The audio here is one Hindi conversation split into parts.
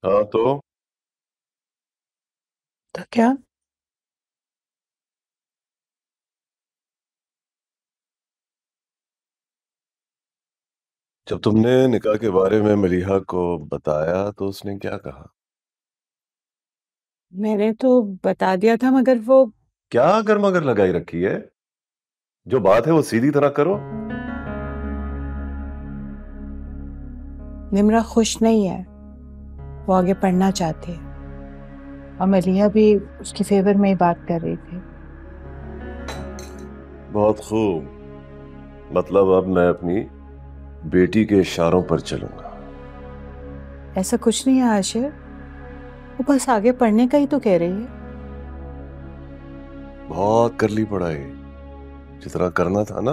हाँ तो तो क्या? जब तुमने निकाह के बारे में मलीहा को बताया तो उसने क्या कहा? मैंने तो बता दिया था मगर वो क्या गर्मागर लगाई रखी है? जो बात है वो सीधी तरह करो। निम्रा खुश नहीं है। वो आगे पढ़ना चाहती है और मलिहा भी उसकी फेवर में ही बात कर रही थी। बहुत खूब। मतलब अब मैं अपनी बेटी के इशारों पर चलूंगा। ऐसा कुछ नहीं है आशिर। वो बस आगे पढ़ने का ही तो कह रही है। बहुत कर ली पढ़ाई। जितना करना था ना,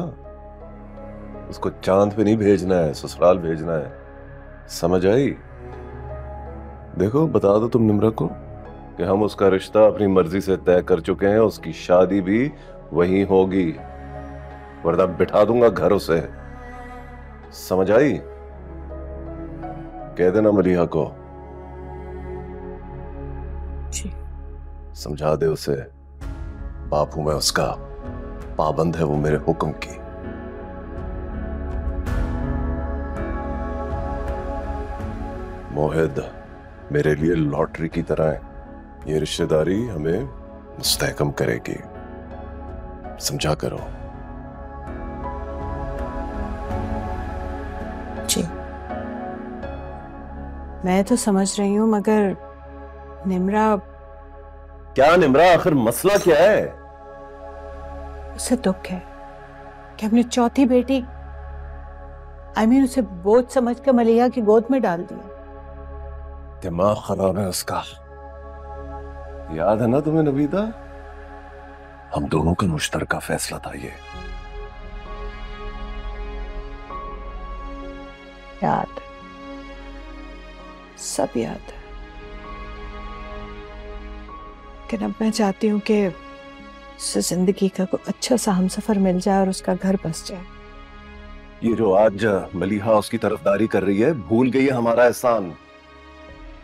उसको चांद पे नहीं भेजना है, ससुराल भेजना है। समझ आई? देखो, बता दो तुम निम्रा को कि हम उसका रिश्ता अपनी मर्जी से तय कर चुके हैं। उसकी शादी भी वहीं होगी, वरना बिठा दूंगा घर उसे। समझ आई? कह देना मलीहा को। जी। समझा दे उसे। बाप हूं मैं उसका, पाबंद है वो मेरे हुक्म की। मोहिद मेरे लिए लॉटरी की तरह है। ये रिश्तेदारी हमें मुस्तहकम करेगी। समझा करो। जी, मैं तो समझ रही हूँ मगर निम्रा, क्या निम्रा, आखिर मसला क्या है? उसे दुख है कि अपनी चौथी बेटी उसे बोझ समझ कर मलिहा की गोद में डाल दिया। दिमाग खराब है उसका। याद है ना तुम्हें नबीदा, हम दोनों का मुश्तरका फैसला था ये। याद है, सब याद है। लेकिन अब मैं चाहती हूँ कि उसे जिंदगी का कोई अच्छा सा हमसफर मिल जाए और उसका घर बस जाए। ये जो आज मलीहा उसकी तरफदारी कर रही है, भूल गई है हमारा एहसान।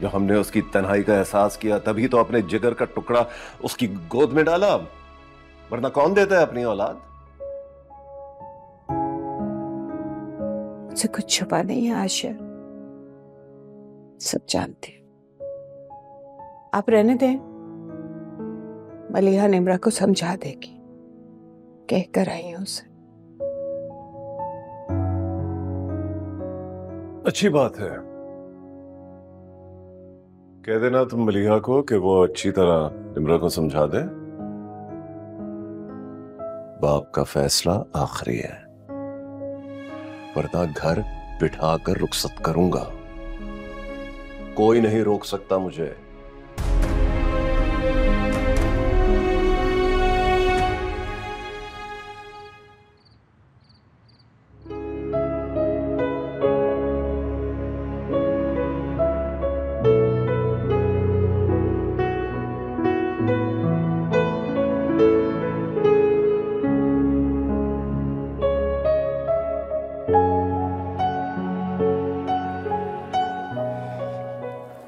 जो हमने उसकी तन्हाई का एहसास किया, तभी तो अपने जिगर का टुकड़ा उसकी गोद में डाला। वरना कौन देता है अपनी औलाद? मुझसे कुछ छुपा नहीं है आशिर, सब जानती हूँ। आप रहने दें, मलिहा निम्रा को समझा देगी। कह कर आई हूं उसे। अच्छी बात है। कह देना तुम मलीहा को कि वो अच्छी तरह निम्रा को समझा दे। बाप का फैसला आखिरी है, वरना घर बिठा कर रुखसत करूंगा। कोई नहीं रोक सकता मुझे।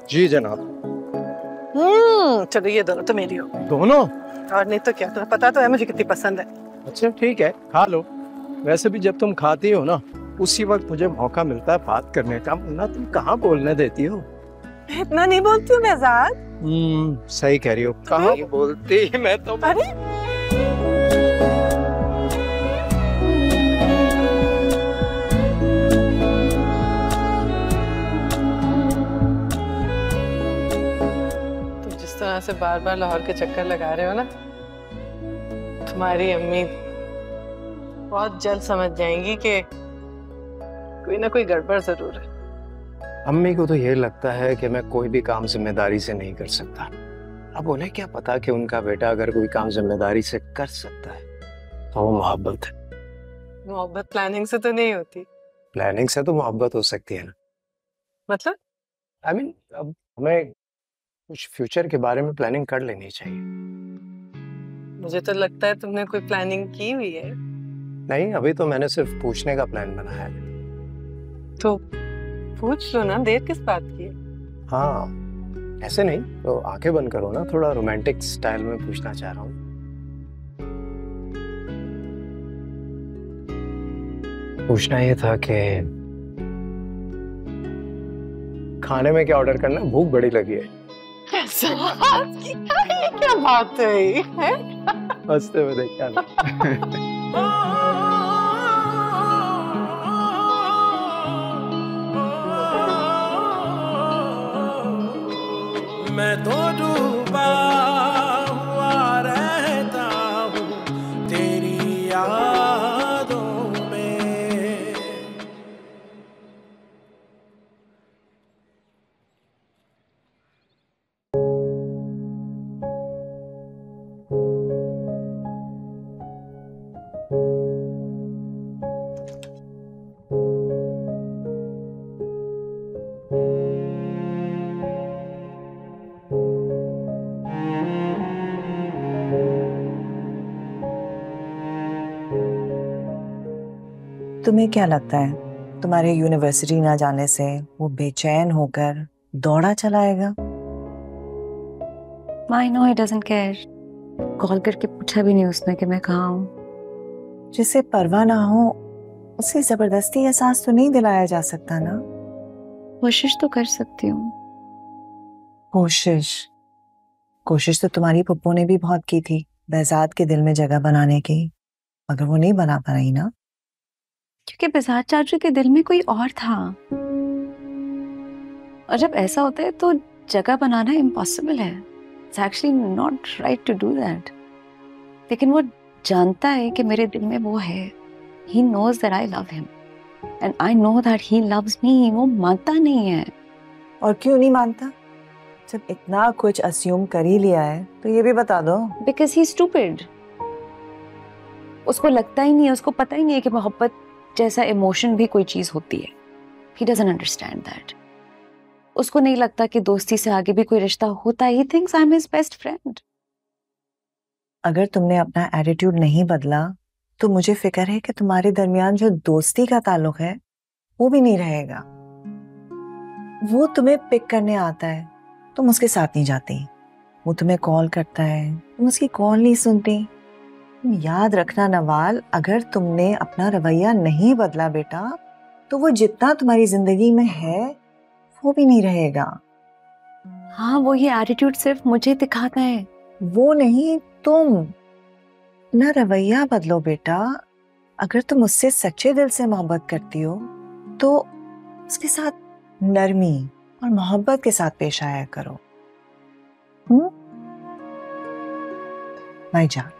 जी जनाब। चलो ये दोनों तो मेरी हो। दोनों? और नहीं तो क्या, तुम्हें पता तो है मुझे कितनी पसंद है। अच्छा ठीक है, खा लो। वैसे भी जब तुम खाती हो ना, उसी वक्त मुझे मौका मिलता है बात करने का, वरना तुम कहाँ बोलने देती हो। इतना नहीं बोलती हूँ मैं आजाद। सही कह रही हो, कहाँ बोलती मैं तो। अरे तुम जिस तरह से बार बार लाहौर के चक्कर लगा रहे हो ना, तुम्हारी अम्मी बहुत जल्द समझ जाएंगी कि कोई ना कोई गड़बड़ जरूर है। अम्मी को तो ये लगता है कि मैं कोई भी काम जिम्मेदारी से नहीं कर सकता। अब उन्हें क्या पता कि उनका बेटा अगर कोई काम जिम्मेदारी से कर सकता है तो वो मोहब्बत है। मोहब्बत प्लानिंग से तो नहीं होती। प्लानिंग से तो मोहब्बत हो सकती है ना। मतलब अब हमें कुछ फ्यूचर के बारे में प्लानिंग कर लेनी चाहिए। मुझे तो लगता है तुमने कोई प्लानिंग की हुई है। नहीं, अभी तो मैंने सिर्फ पूछने का प्लान बनाया है। तो पूछ लो ना, देर किस बात की है। हाँ, ऐसे नहीं तो आंखें बंद करो ना, थोड़ा रोमांटिक स्टाइल में पूछना चाह रहा हूँ। पूछना ये था कि खाने में क्या ऑर्डर करना, भूख बड़ी लगी है। ये क्या बात है? हंसते हुए देखा ना। मैं तो डूबा हुआ रहता हूँ तेरी यादों में। तुम्हें क्या लगता है तुम्हारे यूनिवर्सिटी ना जाने से वो बेचैन होकर दौड़ा चला आएगा? I know he doesn't care. Call करके पूछा भी नहीं उसने कि मैं कहाँ हूँ। जिसे परवाह ना हो उसे जबरदस्ती एहसास तो नहीं दिलाया जा सकता ना। कोशिश तो कर सकती हूँ। कोशिश तो तुम्हारी पप्पू ने भी बहुत की थी बहजाद के दिल में जगह बनाने की, मगर वो नहीं बना पाई ना। क्योंकि बहजाद चाचू के दिल में कोई और था, और जब ऐसा होता है तो जगह बनाना इम्पॉसिबल है। It's actually not right to do that. लेकिन वो जानता है कि मेरे दिल में वो है। He knows that I love him and I know that he loves me. वो मानता नहीं है। और क्यों नहीं मानता? जब इतना कुछ अस्यूम कर ही लिया है तो ये भी बता दो। Because he's stupid. उसको लगता ही नहीं है, उसको पता ही नहीं है कि मोहब्बत जैसा इमोशन भी कोई चीज होती है। He doesn't understand that. उसको नहीं लगता कि दोस्ती से आगे भी कोई रिश्ता होता है। He thinks I'm his best friend. अगर तुमने अपना एटीट्यूड नहीं बदला तो मुझे फिक्र है कि तुम्हारे दरमियान जो दोस्ती का ताल्लुक है वो भी नहीं रहेगा। वो तुम्हें पिक करने आता है, तुम उसके साथ नहीं जाती। वो तुम्हें कॉल करता है, तुम उसकी कॉल नहीं सुनती। याद रखना नवाल, अगर तुमने अपना रवैया नहीं बदला बेटा तो वो जितना तुम्हारी जिंदगी में है वो भी नहीं रहेगा। हाँ, वो ये एटीट्यूड सिर्फ मुझे दिखाता है। वो नहीं, तुम अपना रवैया बदलो बेटा। अगर तुम उससे सच्चे दिल से मोहब्बत करती हो तो उसके साथ नरमी और मोहब्बत के साथ पेश आया करो। भाईजान।